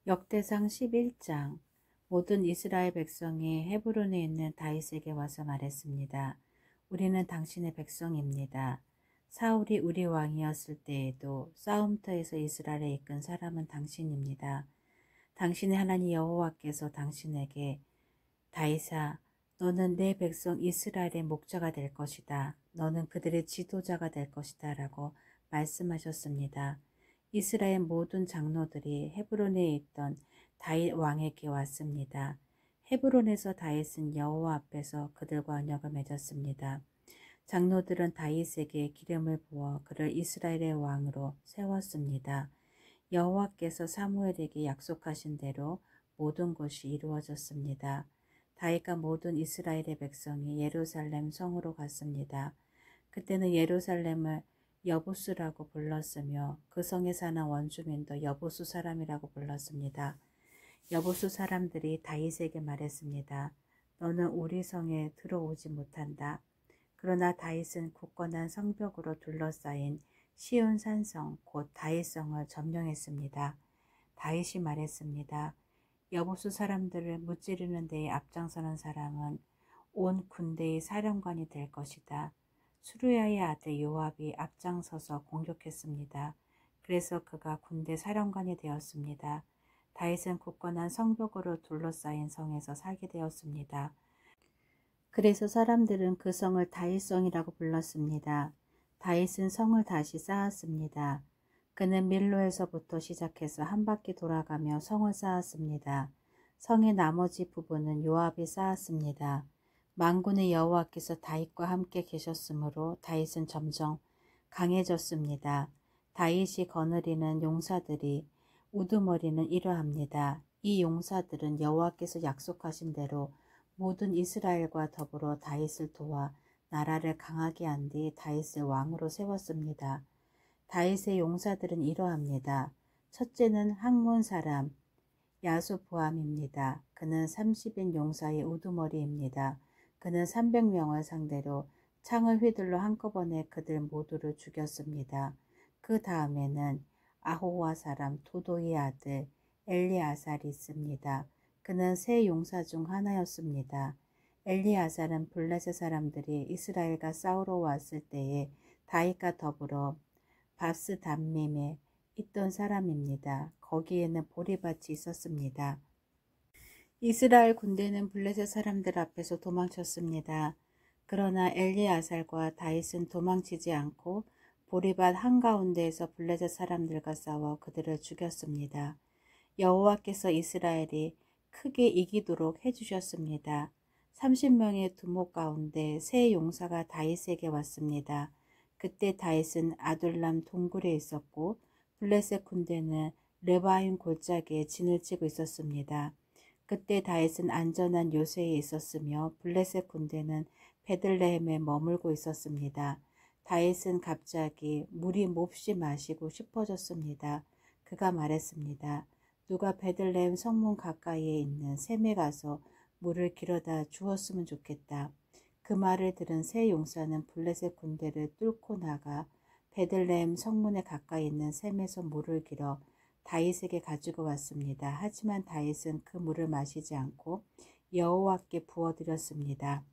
역대상 11장. 모든 이스라엘 백성이 헤브론에 있는 다윗에게 와서 말했습니다. 우리는 당신의 백성입니다. 사울이 우리 왕이었을 때에도 싸움터에서 이스라엘을 이끈 사람은 당신입니다. 당신의 하나님 여호와께서 당신에게 다윗아, 너는 내 백성 이스라엘의 목자가 될 것이다. 너는 그들의 지도자가 될 것이다. 라고 말씀하셨습니다. 이스라엘 모든 장로들이 헤브론에 있던 다윗 왕에게 왔습니다. 헤브론에서 다윗은 여호와 앞에서 그들과 언약을 맺었습니다. 장로들은 다윗에게 기름을 부어 그를 이스라엘의 왕으로 세웠습니다. 여호와께서 사무엘에게 약속하신 대로 모든 것이 이루어졌습니다. 다윗과 모든 이스라엘의 백성이 예루살렘 성으로 갔습니다. 그때는 예루살렘을 여부스라고 불렀으며 그 성에 사는 원주민도 여부수 사람이라고 불렀습니다. 여부수 사람들이 다윗에게 말했습니다. 너는 우리 성에 들어오지 못한다. 그러나 다윗은 굳건한 성벽으로 둘러싸인 시온 산성 곧 다윗성을 점령했습니다. 다윗이 말했습니다. 여부수 사람들을 무찌르는 데에 앞장서는 사람은 온 군대의 사령관이 될 것이다. 수르야의 아들 요압이 앞장서서 공격했습니다. 그래서 그가 군대 사령관이 되었습니다. 다윗은 굳건한 성벽으로 둘러싸인 성에서 살게 되었습니다. 그래서 사람들은 그 성을 다윗성이라고 불렀습니다. 다윗은 성을 다시 쌓았습니다. 그는 밀로에서부터 시작해서 한 바퀴 돌아가며 성을 쌓았습니다. 성의 나머지 부분은 요압이 쌓았습니다. 만군의 여호와께서 다윗과 함께 계셨으므로 다윗은 점점 강해졌습니다. 다윗이 거느리는 용사들이 우두머리는 이러합니다. 이 용사들은 여호와께서 약속하신 대로 모든 이스라엘과 더불어 다윗을 도와 나라를 강하게 한 뒤 다윗을 왕으로 세웠습니다. 다윗의 용사들은 이러합니다. 첫째는 학몬 사람 야수부암입니다. 그는 30인 용사의 우두머리입니다. 그는 300명을 상대로 창을 휘둘러 한꺼번에 그들 모두를 죽였습니다. 그 다음에는 아호와 사람 도도의 아들 엘리아살이 있습니다. 그는 세 용사 중 하나였습니다. 엘리아살은 블레셋 사람들이 이스라엘과 싸우러 왔을 때에 다윗과 더불어 바스 담밈에 있던 사람입니다. 거기에는 보리밭이 있었습니다. 이스라엘 군대는 블레셋 사람들 앞에서 도망쳤습니다. 그러나 엘리아살과 다윗은 도망치지 않고 보리밭 한가운데에서 블레셋 사람들과 싸워 그들을 죽였습니다. 여호와께서 이스라엘이 크게 이기도록 해주셨습니다. 30명의 두목 가운데 세 용사가 다윗에게 왔습니다. 그때 다윗은 아둘람 동굴에 있었고 블레셋 군대는 레바임 골짜기에 진을 치고 있었습니다. 그때 다윗은 안전한 요새에 있었으며 블레셋 군대는 베들레헴에 머물고 있었습니다. 다윗은 갑자기 물이 몹시 마시고 싶어졌습니다. 그가 말했습니다. 누가 베들레헴 성문 가까이에 있는 샘에 가서 물을 길어다 주었으면 좋겠다. 그 말을 들은 세 용사는 블레셋 군대를 뚫고 나가 베들레헴 성문에 가까이 있는 샘에서 물을 길어 다윗에게 가지고 왔습니다. 하지만 다윗은 그 물을 마시지 않고 여호와께 부어드렸습니다.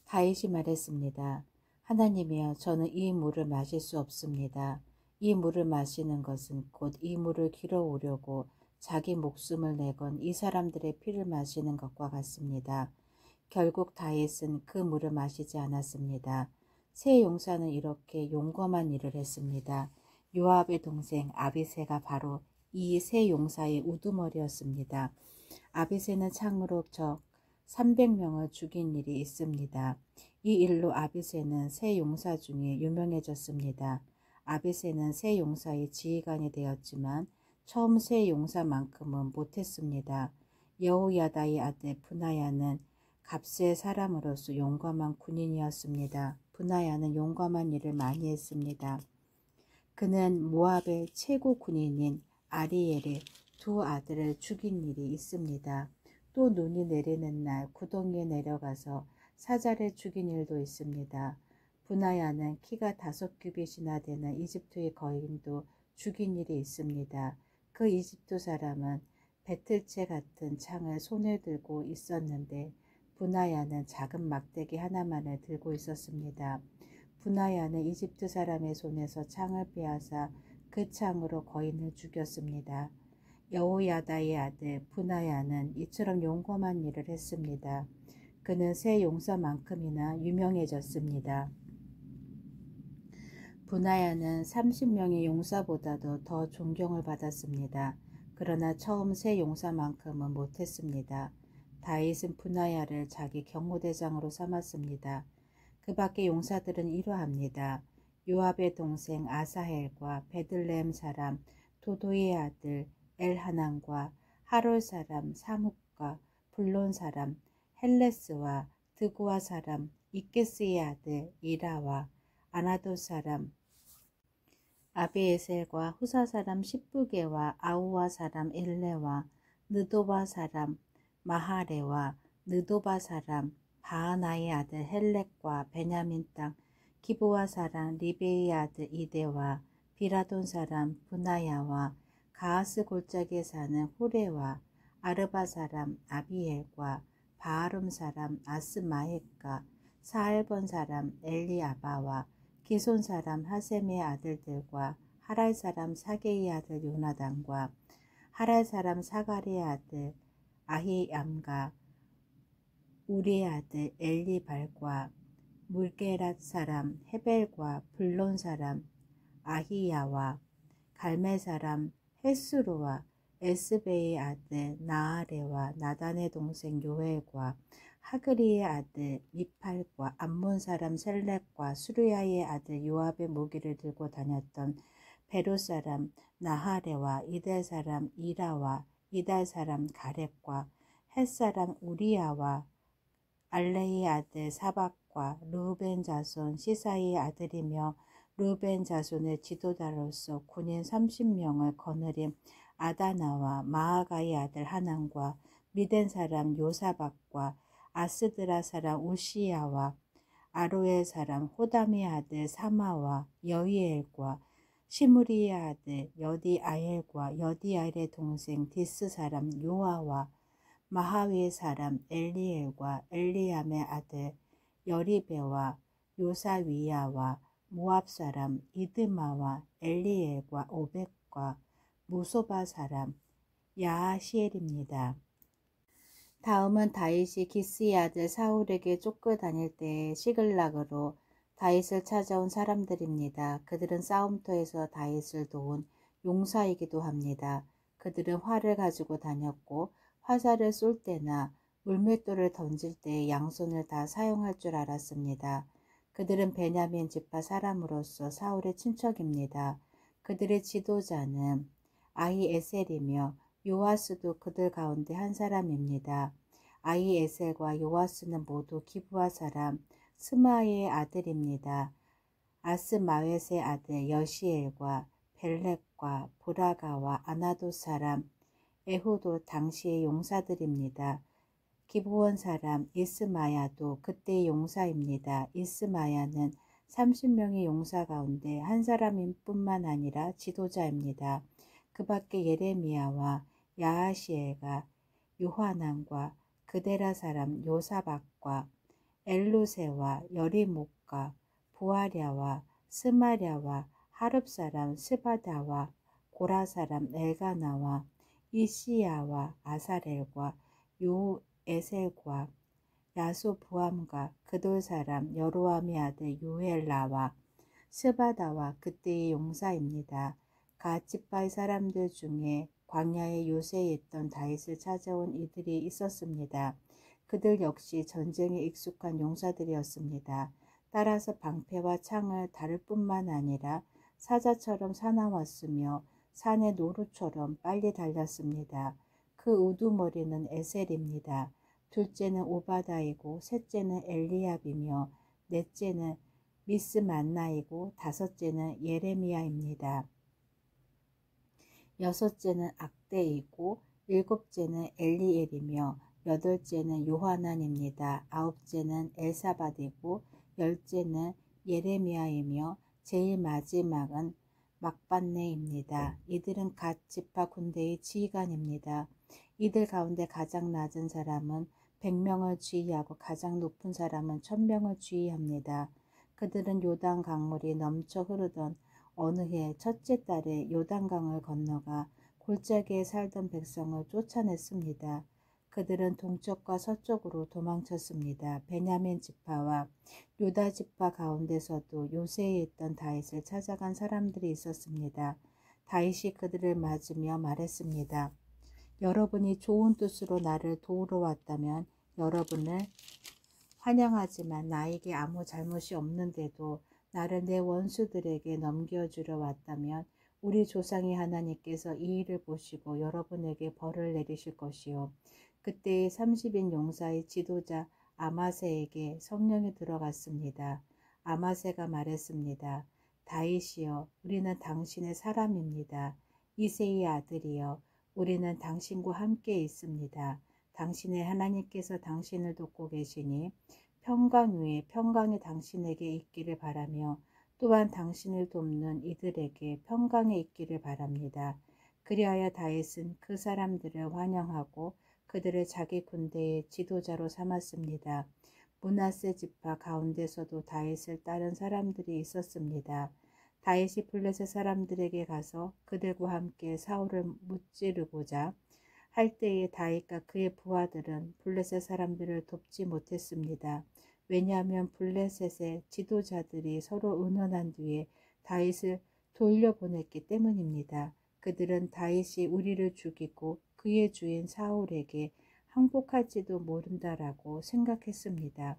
다윗이 말했습니다. 하나님이여, 저는 이 물을 마실 수 없습니다. 이 물을 마시는 것은 곧 이 물을 길어오려고 자기 목숨을 내건 이 사람들의 피를 마시는 것과 같습니다. 결국 다윗은 그 물을 마시지 않았습니다. 세 용사는 이렇게 용검한 일을 했습니다. 요압의 동생 아비새가 바로 이 세 용사의 우두머리였습니다. 아비새는 창으로 적 300명을 죽인 일이 있습니다. 이 일로 아비새는 세 용사 중에 유명해졌습니다. 아비새는 세 용사의 지휘관이 되었지만 처음 세 용사만큼은 못했습니다. 여호야다의 아들 브나야는 갑스의 사람으로서 용감한 군인이었습니다. 브나야는 용감한 일을 많이 했습니다. 그는 모압의 최고 군인인 아리엘의 두 아들을 죽인 일이 있습니다. 또 눈이 내리는 날 구덩이에 내려가서 사자를 죽인 일도 있습니다. 브나야는 키가 5규빗이나 되는 이집트의 거인도 죽인 일이 있습니다. 그 이집트 사람은 배틀채 같은 창을 손에 들고 있었는데 분하야는 작은 막대기 하나만을 들고 있었습니다. 분하야는 이집트 사람의 손에서 창을 빼앗아 그 창으로 거인을 죽였습니다. 여호야다의 아들 분하야는 이처럼 용감한 일을 했습니다. 그는 새 용사만큼이나 유명해졌습니다. 분하야는 30명의 용사보다도 더 존경을 받았습니다. 그러나 처음 새 용사만큼은 못했습니다. 다윗은 분하야를 자기 경호대장으로 삼았습니다. 그 밖의 용사들은 이러합니다. 요압의 동생 아사헬과 베들레헴 사람 도도의 아들 엘하난과 하롤 사람 사뭇과 블론 사람 헬레스와 드고아 사람 이케스의 아들 이라와 아나도 사람 아비에셀과 후사 사람 십부게와 아우와 사람 엘레와 느도바 사람 마하레와 느도바 사람 바하나의 아들 헬렉과 베냐민 땅 기브와 사람 리베의 아들 이데와 비라돈 사람 분하야와 가하스 골짜기에 사는 후레와 아르바 사람 아비엘과 바하룸 사람 아스마헷과 사알본 사람 엘리아바와 기손 사람 하셈의 아들들과 하랄 사람 사게의 아들 요나단과 하랄 사람 사가리의 아들 아히암과 우리의 아들 엘리발과 물게랏 사람 헤벨과 블론 사람 아히야와 갈멜 사람 헬스루와 에스베의 아들 나아레와 나단의 동생 요엘과 하그리의 아들 미팔과 암몬 사람 셀렉과 수르야의 아들 요압의 무기를 들고 다녔던 베로 사람 나하레와 이델 사람 이라와 이달 사람 가렙과 헷 사람 우리야와 알레의 아들 사박과 르우벤 자손 시사의 아들이며 르우벤 자손의 지도자로서 군인 30명을 거느린 아다나와 마아가의 아들 하난과 미덴 사람 요사박과 아스드라 사람 우시야와 아로엘 사람 호담의 아들 사마와 여이엘과 시므리의 아들 여디아엘과 여디아엘의 동생 디스 사람 요아와 마하위의 사람 엘리엘과 엘리암의 아들 여리베와 요사위야와 모압 사람 이드마와 엘리엘과 오벳과 무소바 사람 야하시엘입니다. 다음은 다윗이 기스의 아들 사울에게 쫓겨다닐 때에 시글락으로 다윗을 찾아온 사람들입니다. 그들은 싸움터에서 다윗을 도운 용사이기도 합니다. 그들은 활을 가지고 다녔고 화살을 쏠 때나 물맷돌을 던질 때 양손을 다 사용할 줄 알았습니다. 그들은 베냐민 지파 사람으로서 사울의 친척입니다. 그들의 지도자는 아히에셀이며 요아스도 그들 가운데 한 사람입니다. 아히에셀과 요아스는 모두 기브아 사람 스마의 아들입니다. 아스마웻의 아들 여시엘과 벨렉과 브라가와 아나도 사람 에후도 당시의 용사들입니다. 기브온 사람 이스마야도 그때의 용사입니다. 이스마야는 30명의 용사 가운데 한 사람일 뿐만 아니라 지도자입니다. 그 밖에 예레미야와 야하시엘과 요하난과 그데라 사람 요사박과 엘루세와 여리목과 부하랴와 스마랴와 하릅 사람 스바다와 고라 사람 엘가나와 이시야와 아사렐과 요에셀과 야소부함과 그돌 사람 여로함의 아들 요엘라와 스바다와 그때의 용사입니다. 가치파의 사람들 중에 광야의 요새에 있던 다윗을 찾아온 이들이 있었습니다. 그들 역시 전쟁에 익숙한 용사들이었습니다. 따라서 방패와 창을 다룰 뿐만 아니라 사자처럼 사나웠으며 산의 노루처럼 빨리 달렸습니다. 그 우두머리는 에셀입니다. 둘째는 오바다이고 셋째는 엘리압이며 넷째는 미스만나이고 다섯째는 예레미야입니다. 여섯째는 악대이고 일곱째는 엘리엘이며 여덟째는 요하난입니다. 아홉째는 엘사밧이고 열째는 예레미야이며 제일 마지막은 막반네입니다. 이들은 갓 지파 군대의 지휘관입니다. 이들 가운데 가장 낮은 사람은 100명을 지휘하고 가장 높은 사람은 1000명을 지휘합니다. 그들은 요단 강물이 넘쳐 흐르던 어느 해 첫째 달에 요단강을 건너가 골짜기에 살던 백성을 쫓아냈습니다. 그들은 동쪽과 서쪽으로 도망쳤습니다. 베냐민 지파와 유다 지파 가운데서도 요새에 있던 다윗을 찾아간 사람들이 있었습니다. 다윗이 그들을 맞으며 말했습니다. 여러분이 좋은 뜻으로 나를 도우러 왔다면 여러분을 환영하지만 나에게 아무 잘못이 없는데도 나를 내 원수들에게 넘겨주려 왔다면 우리 조상의 하나님께서 이 일을 보시고 여러분에게 벌을 내리실 것이요. 그때의 30인 용사의 지도자 아마세에게 성령이 들어갔습니다. 아마세가 말했습니다. 다윗이여, 우리는 당신의 사람입니다. 이새의 아들이여, 우리는 당신과 함께 있습니다. 당신의 하나님께서 당신을 돕고 계시니 평강 위에 평강이 당신에게 있기를 바라며 또한 당신을 돕는 이들에게 평강이 있기를 바랍니다. 그리하여 다윗은 그 사람들을 환영하고 그들을 자기 군대의 지도자로 삼았습니다. 므낫세 지파 가운데서도 다윗을 따른 사람들이 있었습니다. 다윗이 블레셋 사람들에게 가서 그들과 함께 사울을 무찌르고자 할 때에 다윗과 그의 부하들은 블레셋 사람들을 돕지 못했습니다. 왜냐하면 블레셋의 지도자들이 서로 의논한 뒤에 다윗을 돌려보냈기 때문입니다. 그들은 다윗이 우리를 죽이고 그의 주인 사울에게 항복할지도 모른다라고 생각했습니다.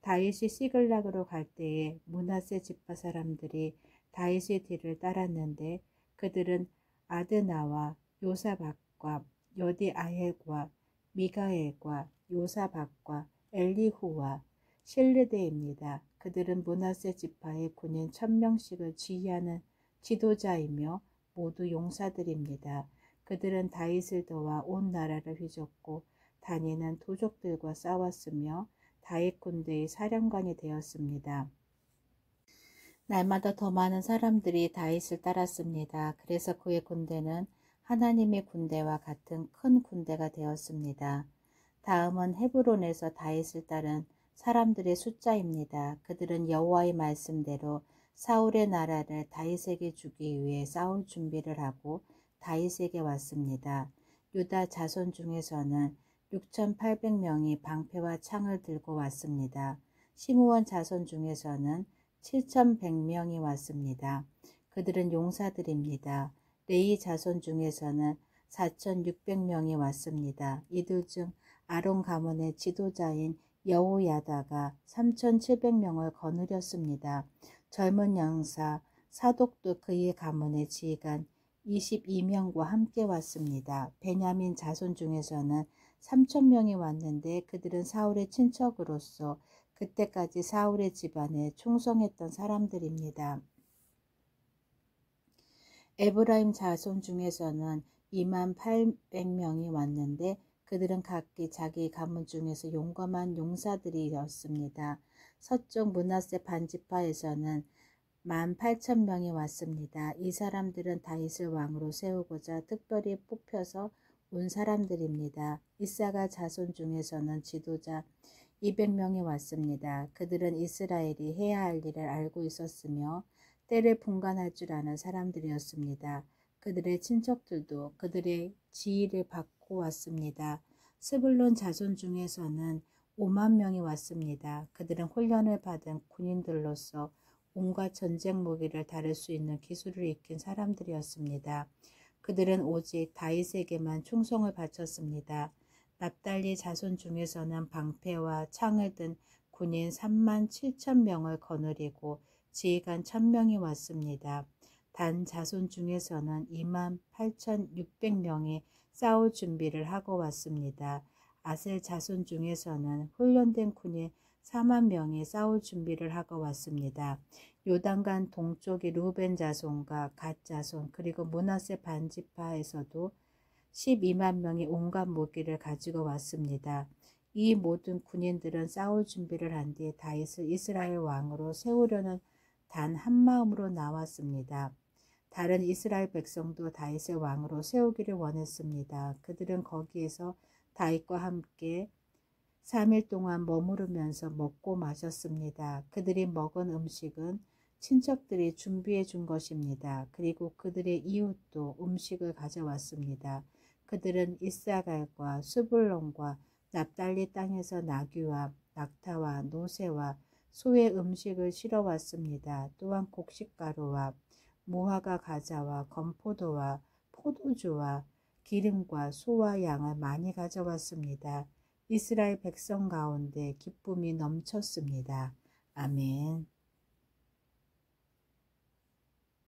다윗이 시글락으로 갈 때에 므낫세 지파 사람들이 다윗의 뒤를 따랐는데 그들은 아드나와 요사박과 여디아엘과 미가엘과 요사박과 엘리후와 실르데입니다. 그들은 므낫세 지파의 군인 1000명씩을 지휘하는 지도자이며 모두 용사들입니다. 그들은 다윗을 도와 온 나라를 휘젓고 다니는 도적들과 싸웠으며 다윗 군대의 사령관이 되었습니다. 날마다 더 많은 사람들이 다윗을 따랐습니다. 그래서 그의 군대는 하나님의 군대와 같은 큰 군대가 되었습니다. 다음은 헤브론에서 다윗을 따른 사람들의 숫자입니다. 그들은 여호와의 말씀대로 사울의 나라를 다윗에게 주기 위해 싸울 준비를 하고 다윗에게 왔습니다. 유다 자손 중에서는 6800명이 방패와 창을 들고 왔습니다. 시므온 자손 중에서는 7100명이 왔습니다. 그들은 용사들입니다. 레위 자손 중에서는 4600명이 왔습니다. 이들 중 아론 가문의 지도자인 여호야다가 3700명을 거느렸습니다. 젊은 영사 사독도 그의 가문의 지휘관 22명과 함께 왔습니다. 베냐민 자손 중에서는 3000명이 왔는데 그들은 사울의 친척으로서 그때까지 사울의 집안에 충성했던 사람들입니다. 에브라임 자손 중에서는 2800명이 왔는데 그들은 각기 자기 가문 중에서 용감한 용사들이었습니다. 서쪽 므낫세 반지파에서는 18,000명이 왔습니다. 이 사람들은 다윗을 왕으로 세우고자 특별히 뽑혀서 온 사람들입니다. 이사가 자손 중에서는 지도자 200명이 왔습니다. 그들은 이스라엘이 해야 할 일을 알고 있었으며 때를 분간할 줄 아는 사람들이었습니다. 그들의 친척들도 그들의 지휘를 받고 왔습니다. 스불론 자손 중에서는 5만 명이 왔습니다. 그들은 훈련을 받은 군인들로서 온갖 전쟁 무기를 다룰 수 있는 기술을 익힌 사람들이었습니다. 그들은 오직 다윗에게만 충성을 바쳤습니다. 납달리 자손 중에서는 방패와 창을 든 군인 37,000명을 거느리고 지휘관 1000명이 왔습니다. 단 자손 중에서는 28,600명이 싸울 준비를 하고 왔습니다. 아셀 자손 중에서는 훈련된 군인 4만 명이 싸울 준비를 하고 왔습니다. 요단강 동쪽의 루벤 자손과 갓 자손 그리고 므낫세 반지파에서도 12만 명이 온갖 무기를 가지고 왔습니다. 이 모든 군인들은 싸울 준비를 한 뒤에 다윗을 이스라엘 왕으로 세우려는 단 한 마음으로 나왔습니다. 다른 이스라엘 백성도 다윗을 왕으로 세우기를 원했습니다. 그들은 거기에서 다윗과 함께 3일 동안 머무르면서 먹고 마셨습니다. 그들이 먹은 음식은 친척들이 준비해 준 것입니다. 그리고 그들의 이웃도 음식을 가져왔습니다. 그들은 이사갈과 스불론과 납달리 땅에서 나귀와 낙타와 노새와 소의 음식을 실어왔습니다. 또한 곡식가루와 무화과 과자와 건포도와 포도주와 기름과 소와 양을 많이 가져왔습니다. 이스라엘 백성 가운데 기쁨이 넘쳤습니다. 아멘.